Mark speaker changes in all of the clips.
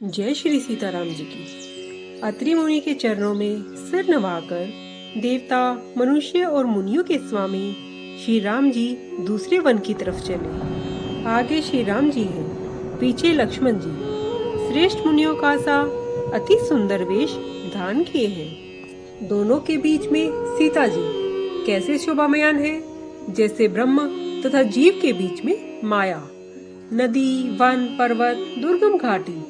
Speaker 1: जय श्री सीताराम जी की। अत्रि मुनि के चरणों में सिर नवाकर देवता, मनुष्य और मुनियों के स्वामी श्री राम जी दूसरे वन की तरफ चले। आगे श्री राम जी हैं, पीछे लक्ष्मण जी श्रेष्ठ मुनियों का सा अति सुंदर वेश धारण किए हैं। दोनों के बीच में सीता जी कैसे शोभामयान है, जैसे ब्रह्म तथा जीव के बीच में माया। नदी, वन, पर्वत, दुर्गम घाटी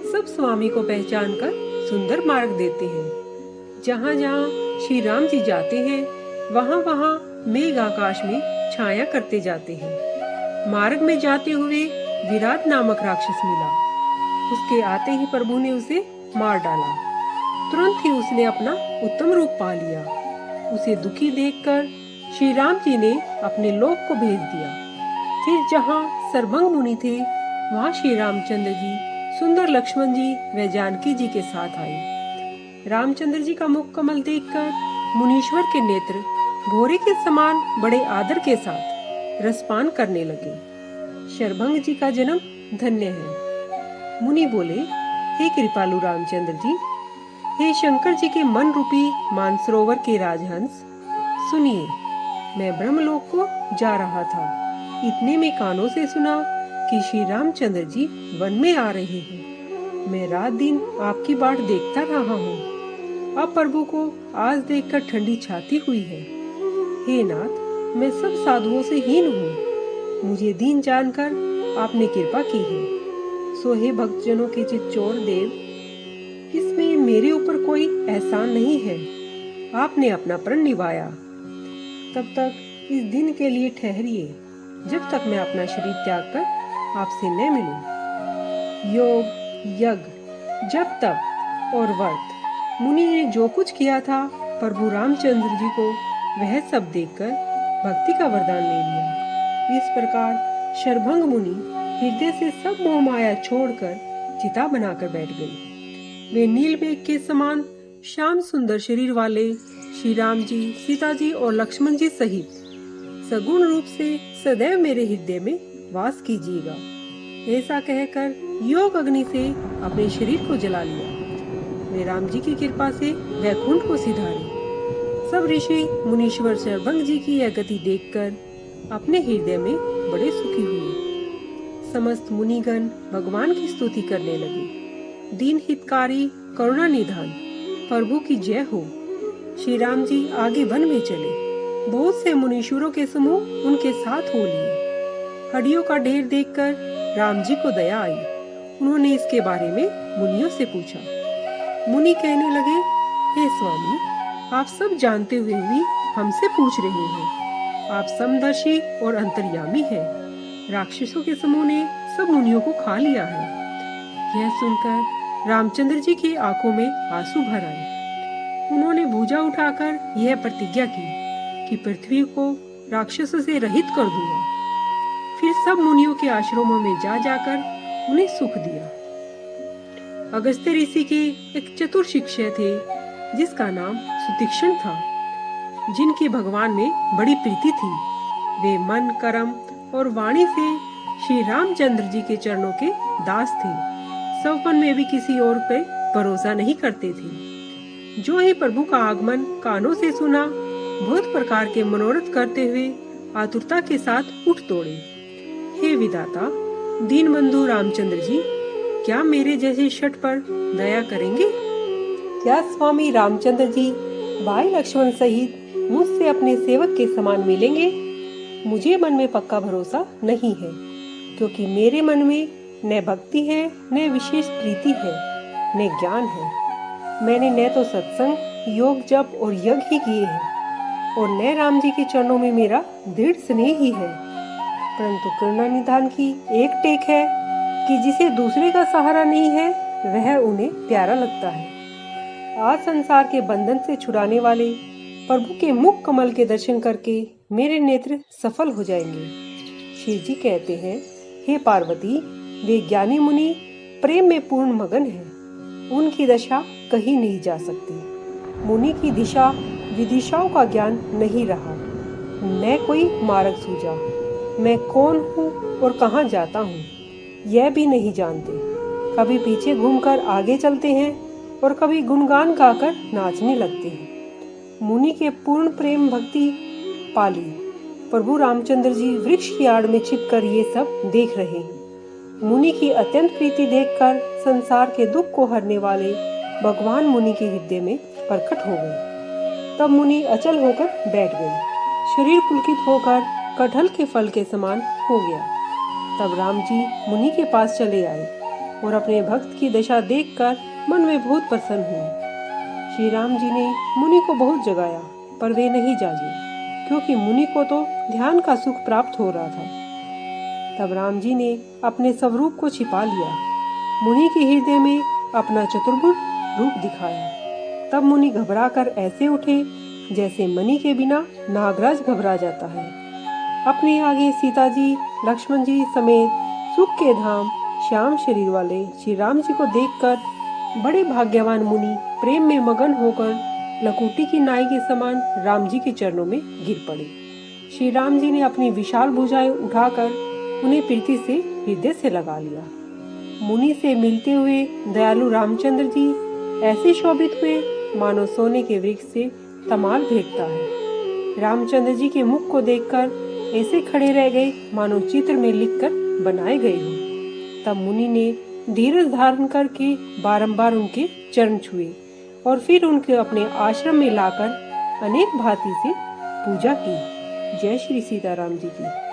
Speaker 1: सब स्वामी को पहचान कर सुंदर मार्ग देते हैं। जहाँ जहाँ श्री राम जी जाते हैं वहाँ वहाँ मेघ आकाश में छाया करते जाते हैं। मार्ग में जाते हुए विराट नामक राक्षस मिला। उसके आते ही प्रभु ने उसे मार डाला। तुरंत ही उसने अपना उत्तम रूप पा लिया। उसे दुखी देखकर श्री राम जी ने अपने लोक को भेज दिया। फिर जहाँ सर्वंग मुनि थे वहाँ श्री रामचंद्र जी सुंदर लक्ष्मण जी व जानकी जी के साथ आए। रामचंद्र जी का मुख कमल देखकर मुनीश्वर के नेत्र भोरे के समान बड़े आदर के साथ रसपान करने लगे। शर्भंग जी का जन्म धन्य है। मुनि बोले, हे कृपालु रामचंद्र जी, हे शंकर जी के मन रूपी मानसरोवर के राजहंस, सुनिए, मैं ब्रह्मलोक को जा रहा था। इतने में कानों से सुना कि श्री रामचंद्र जी वन में आ रहे हैं। मैं रात दिन आपकी बाट देखता रहा हूँ। अब प्रभु को आज देखकर ठंडी छाती हुई है। हे नाथ, मैं सब साधुओं से हीन हूँ। मुझे दीन जानकर आपने कृपा की है। सो हे भक्तजनों के चितचोर देव, इसमें मेरे ऊपर कोई एहसान नहीं है। आपने अपना प्रण निभाया। तब तक इस दिन के लिए ठहरिए जब तक मैं अपना शरीर त्याग कर आपसे न मिलूं। योग, यज्ञ, जप, तप और व्रत मुनि ने जो कुछ किया था, प्रभु रामचंद्र जी को वह सब देखकर भक्ति का वरदान ले लिया। इस प्रकार शर्भंग मुनि हृदय से सब मोह माया छोड़कर चिता बनाकर बैठ गए। वे नील मेघ के समान श्याम सुंदर शरीर वाले श्री राम जी, सीता जी और लक्ष्मण जी सहित सगुण रूप से सदैव मेरे हृदय में वास कीजिएगा। ऐसा कहकर योग अग्नि से अपने शरीर को जला लिया। वे राम जी की कृपा से वैकुंठ को सिधारे। सब ऋषि मुनीश्वर शर्भंग जी की यह गति देखकर अपने हृदय में बड़े सुखी हुए। समस्त मुनिगण भगवान की स्तुति करने लगे। दीन हितकारी, करुणा निधान प्रभु की जय हो। श्री राम जी आगे वन में चले। बहुत से मुनीश्वरों के समूह उनके साथ हो लिए। हड्डियों का ढेर देखकर राम जी को दया आई। उन्होंने इसके बारे में मुनियों से पूछा। मुनि कहने लगे, हे स्वामी, आप सब जानते हुए भी हमसे पूछ रहे हैं। आप समदर्शी और अंतर्यामी हैं। राक्षसों के समूह ने सब मुनियों को खा लिया है। यह सुनकर रामचंद्र जी की आंखों में आंसू भर आए। उन्होंने भुजा उठाकर यह प्रतिज्ञा की कि पृथ्वी को राक्षसों से रहित कर दूंगा। फिर सब मुनियों के आश्रमों में जा जाकर उन्हें सुख दिया। अगस्त्य ऋषि के एक चतुर शिष्य थे जिसका नाम सुतीक्ष्ण था, जिनकी भगवान में बड़ी प्रीति थी। वे मन, कर्म और वाणी से श्री रामचंद्र जी के चरणों के दास थे। सपन में भी किसी और पे भरोसा नहीं करते थे। जो ही प्रभु का आगमन कानों से सुना, बहुत प्रकार के मनोरथ करते हुए आतुरता के साथ उठ दौड़े। हे विधाता, दीन बंधु रामचंद्र जी, क्या मेरे जैसे शठ पर दया करेंगे? क्या स्वामी रामचंद्र जी भाई लक्ष्मण सहित मुझसे अपने सेवक के समान मिलेंगे? मुझे मन में पक्का भरोसा नहीं है, क्योंकि मेरे मन में न भक्ति है, न विशेष प्रीति है, न ज्ञान है। मैंने न तो सत्संग, योग, जप और यज्ञ ही किए हैं, और न राम जी के चरणों में मेरा दृढ़ स्नेह ही है। परंतु करुणा निधान की एक टेक है कि जिसे दूसरे का सहारा नहीं है वह उन्हें प्यारा लगता है। आज संसार के बंधन से छुड़ाने वाले प्रभु के मुख कमल के दर्शन करके मेरे नेत्र सफल हो जाएंगे। शिव जी कहते हैं, हे पार्वती, वे ज्ञानी मुनि प्रेम में पूर्ण मगन हैं। उनकी दशा कहीं नहीं जा सकती। मुनि की दिशा विदिशाओं का ज्ञान नहीं रहा, न कोई मार्ग सूझा। मैं कौन हूँ और कहाँ जाता हूँ यह भी नहीं जानते। कभी पीछे घूमकर आगे चलते हैं और कभी गुणगान गाकर नाचने लगते हैं। मुनि के पूर्ण प्रेम भक्ति पाली। प्रभु रामचंद्र जी वृक्ष की आड़ में छिपकर ये सब देख रहे हैं। मुनि की अत्यंत प्रीति देखकर संसार के दुख को हरने वाले भगवान मुनि के हृदय में प्रकट हो गए। तब मुनि अचल होकर बैठ गए। शरीर पुलकित होकर कटहल के फल के समान हो गया। तब राम जी मुनि के पास चले आए और अपने भक्त की दशा देखकर मन में बहुत प्रसन्न हुए। श्री राम जी ने मुनि को बहुत जगाया, पर वे नहीं जागे, क्योंकि मुनि को तो ध्यान का सुख प्राप्त हो रहा था। तब राम जी ने अपने स्वरूप को छिपा लिया, मुनि के हृदय में अपना चतुर्भुज रूप दिखाया। तब मुनि घबराकर ऐसे उठे जैसे मणि के बिना नागराज घबरा जाता है। अपने आगे सीता जी, लक्ष्मण जी समेत सुख के धाम श्याम शरीर वाले श्री राम जी को देखकर बड़े भाग्यवान मुनि प्रेम में मगन होकर लकुटी की नाई के समान राम जी के चरणों में गिर पड़े। श्री राम जी ने अपनी विशाल भुजाएं उठाकर उन्हें प्रीति से हृदय से लगा लिया। मुनि से मिलते हुए दयालु रामचंद्र जी ऐसे शोभित हुए मानो सोने के वृक्ष से तमाल फेंकता है। रामचंद्र जी के मुख को देखकर ऐसे खड़े रह गए मानो चित्र में लिखकर बनाए गए हो। तब मुनि ने धीरज धारण करके बारंबार उनके चरण छुए और फिर उनके अपने आश्रम में लाकर अनेक भांति से पूजा की। जय श्री सीताराम जी की।